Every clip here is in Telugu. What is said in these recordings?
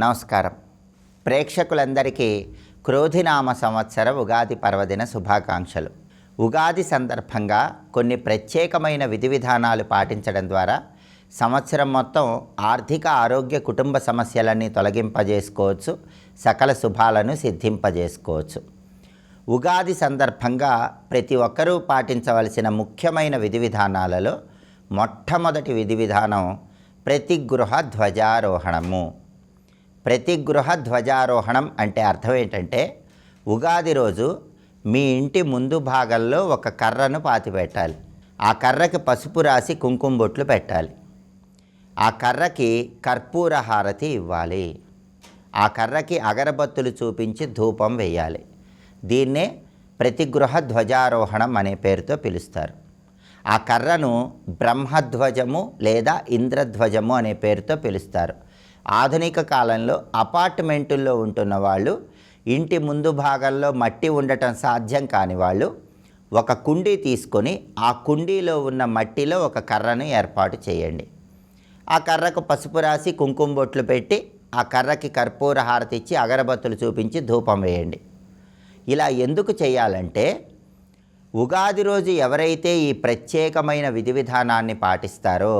నమస్కారం. ప్రేక్షకులందరికీ క్రోధినామ సంవత్సర ఉగాది పర్వదిన శుభాకాంక్షలు. ఉగాది సందర్భంగా కొన్ని ప్రత్యేకమైన విధి విధానాలు పాటించడం ద్వారా సంవత్సరం మొత్తం ఆర్థిక ఆరోగ్య కుటుంబ సమస్యలన్నీ తొలగింపజేసుకోవచ్చు, సకల శుభాలను సిద్ధింపజేసుకోవచ్చు. ఉగాది సందర్భంగా ప్రతి ఒక్కరూ పాటించవలసిన ముఖ్యమైన విధి విధానాలలో మొట్టమొదటి విధి విధానం ప్రతిగృహ ధ్వజారోహణము. ప్రతిగృహ ధ్వజారోహణం అంటే అర్థం ఏంటంటే, ఉగాది రోజు మీ ఇంటి ముందు భాగంలో ఒక కర్రను పాతిపెట్టాలి. ఆ కర్రకి పసుపు రాసి కుంకుమ బొట్లు పెట్టాలి. ఆ కర్రకి కర్పూర హారతి ఇవ్వాలి. ఆ కర్రకి అగరబత్తులు చూపించి ధూపం వేయాలి. దీన్నే ప్రతిగృహ ధ్వజారోహణం అనే పేరుతో పిలుస్తారు. ఆ కర్రను బ్రహ్మధ్వజము లేదా ఇంద్రధ్వజము అనే పేరుతో పిలుస్తారు. ఆధునిక కాలంలో అపార్ట్మెంటుల్లో ఉంటున్న వాళ్ళు, ఇంటి ముందు భాగంలో మట్టి ఉండటం సాధ్యం కాని వాళ్ళు ఒక కుండీ తీసుకొని ఆ కుండీలో ఉన్న మట్టిలో ఒక కర్రను ఏర్పాటు చేయండి. ఆ కర్రకు పసుపు రాసి కుంకుమ బొట్లు పెట్టి ఆ కర్రకి కర్పూర హారతి ఇచ్చి అగరబత్తులు చూపించి ధూపం వేయండి. ఇలా ఎందుకు చేయాలంటే, ఉగాది రోజు ఎవరైతే ఈ ప్రత్యేకమైన విధి విధానాన్ని పాటిస్తారో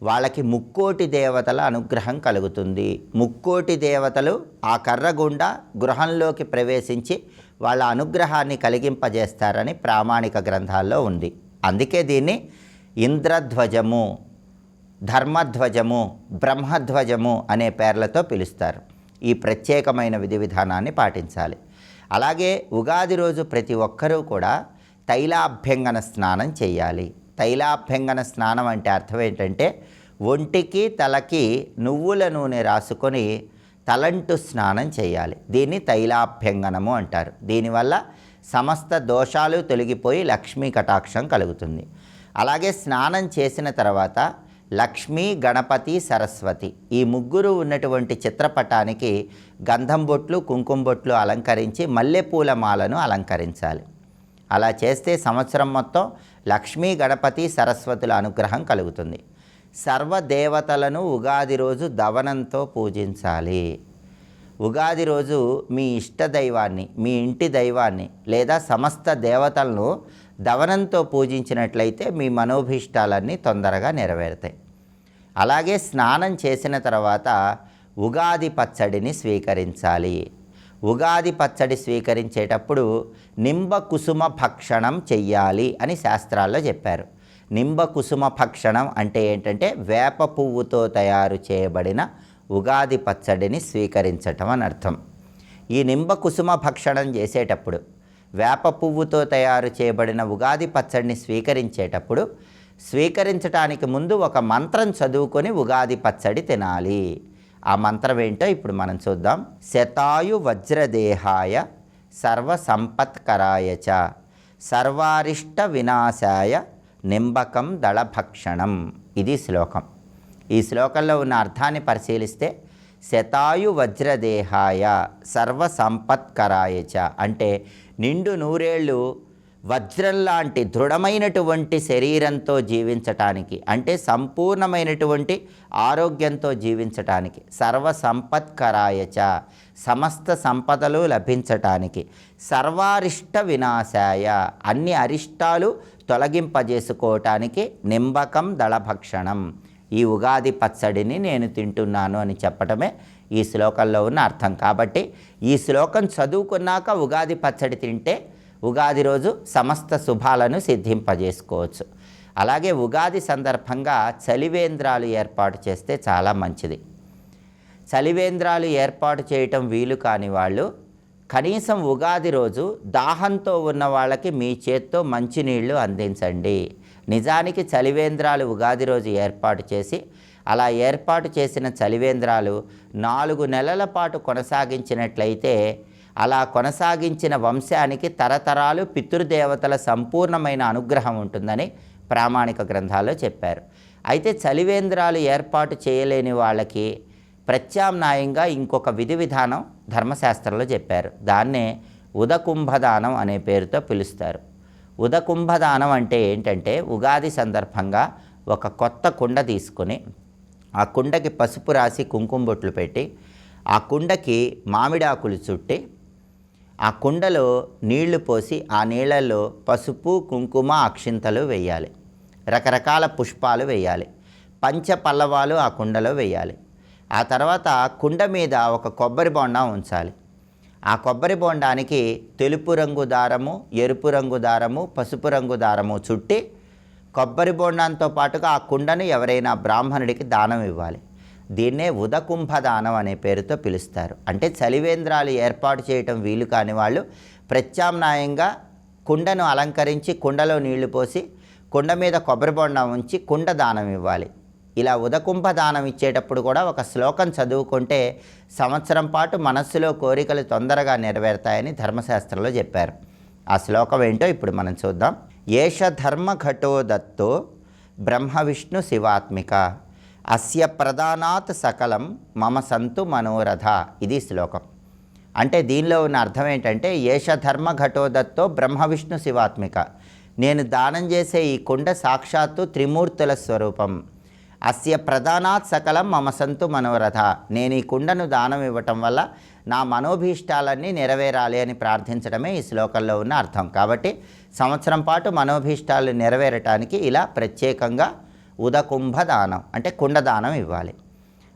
వాళ్ళకి ముక్కోటి దేవతల అనుగ్రహం కలుగుతుంది. ముక్కోటి దేవతలు ఆ కర్ర గుండా గృహంలోకి ప్రవేశించి వాళ్ళ అనుగ్రహాన్ని కలిగింపజేస్తారని ప్రామాణిక గ్రంథాల్లో ఉంది. అందుకే దీన్ని ఇంద్రధ్వజము, ధర్మధ్వజము, బ్రహ్మధ్వజము అనే పేర్లతో పిలుస్తారు. ఈ ప్రత్యేకమైన విధి విధానాన్ని పాటించాలి. అలాగే ఉగాది రోజు ప్రతి ఒక్కరూ కూడా తైలాభ్యంగన స్నానం చేయాలి. తైలాభ్యంగన స్నానం అంటే అర్థం ఏంటంటే, ఒంటికి తలకి నువ్వుల నూనె రాసుకొని తలంటు స్నానం చేయాలి. దీన్ని తైలాభ్యంగనము అంటారు. దీనివల్ల సమస్త దోషాలు తొలగిపోయి లక్ష్మీ కటాక్షం కలుగుతుంది. అలాగే స్నానం చేసిన తర్వాత లక్ష్మీ, గణపతి, సరస్వతి ఈ ముగ్గురు ఉన్నటువంటి చిత్రపటానికి గంధం బొట్లు, కుంకుమ బొట్లు అలంకరించి మల్లెపూల మాలను అలంకరించాలి. అలా చేస్తే సంవత్సరం మొత్తం లక్ష్మీ, గణపతి, సరస్వతుల అనుగ్రహం కలుగుతుంది. సర్వదేవతలను ఉగాది రోజు దవనంతో పూజించాలి. ఉగాది రోజు మీ ఇష్టదైవాన్ని, మీ ఇంటి దైవాన్ని లేదా సమస్త దేవతలను దవనంతో పూజించినట్లయితే మీ మనోభీష్టాలన్నీ తొందరగా నెరవేరుతాయి. అలాగే స్నానం చేసిన తర్వాత ఉగాది పచ్చడిని స్వీకరించాలి. ఉగాది పచ్చడి స్వీకరించేటప్పుడు నింబ కుసుమ భక్షణం చెయ్యాలి అని శాస్త్రాల్లో చెప్పారు. నింబ కుసుమ భక్షణం అంటే ఏంటంటే, వేప పువ్వుతో తయారు చేయబడిన ఉగాది పచ్చడిని స్వీకరించటం అని అర్థం. ఈ నింబ కుసుమ భక్షణం చేసేటప్పుడు, వేప పువ్వుతో తయారు చేయబడిన ఉగాది పచ్చడిని స్వీకరించేటప్పుడు, స్వీకరించటానికి ముందు ఒక మంత్రం చదువుకొని ఉగాది పచ్చడి తినాలి. ఆ మంత్రం ఏంటో ఇప్పుడు మనం చూద్దాం. శతాయు వజ్రదేహాయ సర్వసంపత్కరాయ చ సర్వారిష్ట వినాశాయ నింబకం దళభక్షణం. ఇది శ్లోకం. ఈ శ్లోకంలో ఉన్న అర్థాన్ని పరిశీలిస్తే, శతాయు వజ్రదేహాయ సర్వసంపత్కరాయ చ అంటే నిండు నూరేళ్ళు వజ్రం లాంటి దృఢమైనటువంటి శరీరంతో జీవించటానికి, అంటే సంపూర్ణమైనటువంటి ఆరోగ్యంతో జీవించటానికి, సర్వసంపత్కరాయ చ సమస్త సంపదలు లభించటానికి, సర్వారిష్ట వినాశాయ అన్ని అరిష్టాలు తొలగింపజేసుకోవటానికి నింబకం దళభక్షణం ఈ ఉగాది పచ్చడిని నేను తింటున్నాను అని చెప్పటమే ఈ శ్లోకంలో ఉన్న అర్థం. కాబట్టి ఈ శ్లోకం చదువుకున్నాక ఉగాది పచ్చడి తింటే ఉగాది రోజు సమస్త శుభాలను సిద్ధింపజేసుకోవచ్చు. అలాగే ఉగాది సందర్భంగా చలివేంద్రాలు ఏర్పాటు చేస్తే చాలా మంచిది. చలివేంద్రాలు ఏర్పాటు చేయటం వీలు కాని వాళ్ళు కనీసం ఉగాది రోజు దాహంతో ఉన్న వాళ్ళకి మీ చేత్తో మంచినీళ్లు అందించండి. నిజానికి చలివేంద్రాలు ఉగాది రోజు ఏర్పాటు చేసి, అలా ఏర్పాటు చేసిన చలివేంద్రాలు 4 నెలల పాటు కొనసాగించినట్లయితే, అలా కొనసాగించిన వంశానికి తరతరాలు పితృదేవతల సంపూర్ణమైన అనుగ్రహం ఉంటుందని ప్రామాణిక గ్రంథాల్లో చెప్పారు. అయితే చలివేంద్రాలు ఏర్పాటు చేయలేని వాళ్ళకి ప్రత్యామ్నాయంగా ఇంకొక విధి విధానం ధర్మశాస్త్రంలో చెప్పారు. దాన్నే ఉదకుంభదానం అనే పేరుతో పిలుస్తారు. ఉదకుంభదానం అంటే ఏంటంటే, ఉగాది సందర్భంగా ఒక కొత్త కుండ తీసుకొని ఆ కుండకి పసుపు రాసి కుంకుమ బొట్లు పెట్టి ఆ కుండకి మామిడాకులు చుట్టి ఆ కుండలో నీళ్లు పోసి ఆ నీళ్ళల్లో పసుపు కుంకుమ అక్షింతలు వేయాలి, రకరకాల పుష్పాలు వేయాలి, పంచ పల్లవాలు ఆ కుండలో వేయాలి. ఆ తర్వాత కుండ మీద ఒక కొబ్బరి బొండం ఉంచాలి. ఆ కొబ్బరి బొండానికి తెలుపు రంగు దారము, ఎరుపు రంగు దారము, పసుపు రంగు దారము చుట్టి కొబ్బరి బొండంతో పాటుగా ఆ కుండను ఎవరైనా బ్రాహ్మణుడికి దానం ఇవ్వాలి. దీన్నే ఉదకుంభ దానం అనే పేరుతో పిలుస్తారు. అంటే చలివేంద్రాలు ఏర్పాటు చేయటం వీలు కాని వాళ్ళు ప్రత్యామ్నాయంగా కుండను అలంకరించి కుండలో నీళ్లు పోసి కుండ మీద కొబ్బరి బొండం ఉంచి కుండ దానం ఇవ్వాలి. ఇలా ఉదకుంభ దానం ఇచ్చేటప్పుడు కూడా ఒక శ్లోకం చదువుకుంటే సంవత్సరం పాటు మనస్సులో కోరికలు తొందరగా నెరవేరుతాయని ధర్మశాస్త్రంలో చెప్పారు. ఆ శ్లోకం ఏంటో ఇప్పుడు మనం చూద్దాం. ఏష ధర్మ ఘటో దత్తో బ్రహ్మ విష్ణు శివాత్మిక అస్య ప్రధానాత్ సకలం మమ సంతు మనోరథ. ఇది శ్లోకం. అంటే దీనిలో ఉన్న అర్థం ఏంటంటే ఏష ధర్మ ఘటో దత్తో బ్రహ్మ విష్ణు శివాత్మిక, నేను దానం చేసే ఈ కుండ సాక్షాత్తు త్రిమూర్తుల స్వరూపం. అస్య ప్రధానాత్ సకలం మమ సంతు మనోరథ, నేను ఈ కుండను దానం ఇవ్వటం వల్ల నా మనోభీష్టాలన్నీ నెరవేరాలి అని ప్రార్థించడమే ఈ శ్లోకంలో ఉన్న అర్థం. కాబట్టి సంవత్సరం పాటు మనోభీష్టాలు నెరవేరటానికి ఇలా ప్రత్యేకంగా ఉదకుంభ దానం అంటే కుండ దానం ఇవ్వాలి.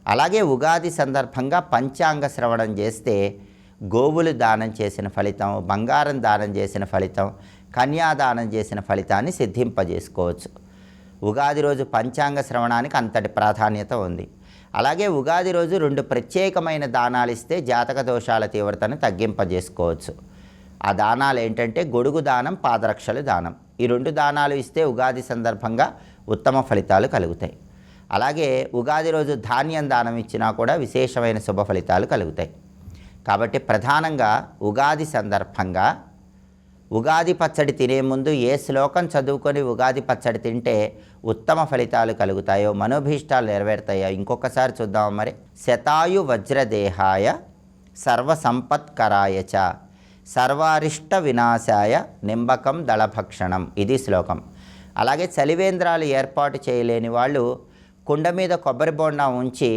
అలాగే ఉగాది సందర్భంగా పంచాంగ శ్రవణం చేస్తే గోవులు దానం చేసిన ఫలితం, బంగారం దానం చేసిన ఫలితం, కన్యాదానం చేసిన ఫలితాన్ని సిద్ధింపజేసుకోవచ్చు. ఉగాది రోజు పంచాంగ శ్రవణానికి అంతటి ప్రాధాన్యత ఉంది. అలాగే ఉగాది రోజు 2 ప్రత్యేకమైన దానాలు ఇస్తే జాతక దోషాల తీవ్రతను తగ్గింపజేసుకోవచ్చు. ఆ దానాలు ఏంటంటే గొడుగు దానం, పాదరక్షలు దానం. ఈ 2 దానాలు ఇస్తే ఉగాది సందర్భంగా ఉత్తమ ఫలితాలు కలుగుతాయి. అలాగే ఉగాది రోజు ధాన్యం దానం ఇచ్చినా కూడా విశేషమైన శుభ ఫలితాలు కలుగుతాయి. కాబట్టి ప్రధానంగా ఉగాది సందర్భంగా ఉగాది పచ్చడి తినే ముందు ఏ శ్లోకం చదువుకొని ఉగాది పచ్చడి తింటే ఉత్తమ ఫలితాలు కలుగుతాయో, మనోభీష్టాలు నెరవేరుతాయో ఇంకొకసారి చూద్దాం. మరి శతాయు వజ్రదేహాయ సర్వసంపత్కరాయ చ సర్వారిష్ట వినాశాయ నింబకం దళభక్షణం. ఇది శ్లోకం. అలాగే చలివేంద్రాలు ఏర్పాటు చేయలేని వాళ్ళు కుండ మీద కొబ్బరి బొండం ఉంచి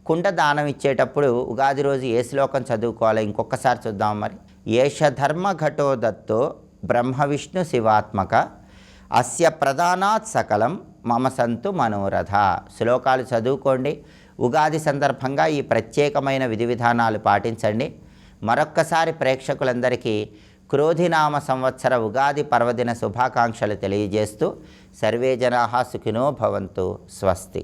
కుండ దానం ఇచ్చేటప్పుడు ఉగాది రోజు ఏ శ్లోకం చదువుకోవాలో ఇంకొకసారి చూద్దాం. మరి ఏష ధర్మ ఘటో దత్తో బ్రహ్మ విష్ణు శివాత్మక అస్య ప్రధానాత్ సకలం మమ సంతు మనోరథ. శ్లోకాలు చదువుకోండి. ఉగాది సందర్భంగా ఈ ప్రత్యేకమైన విధి విధానాలు పాటించండి. మరొక్కసారి ప్రేక్షకులందరికీ క్రోధినామ సంవత్సర ఉగాది పర్వదిన శుభాకాంక్షలు తెలియజేస్తూ సర్వే జనాః సుఖినో భవంతు. స్వస్తి.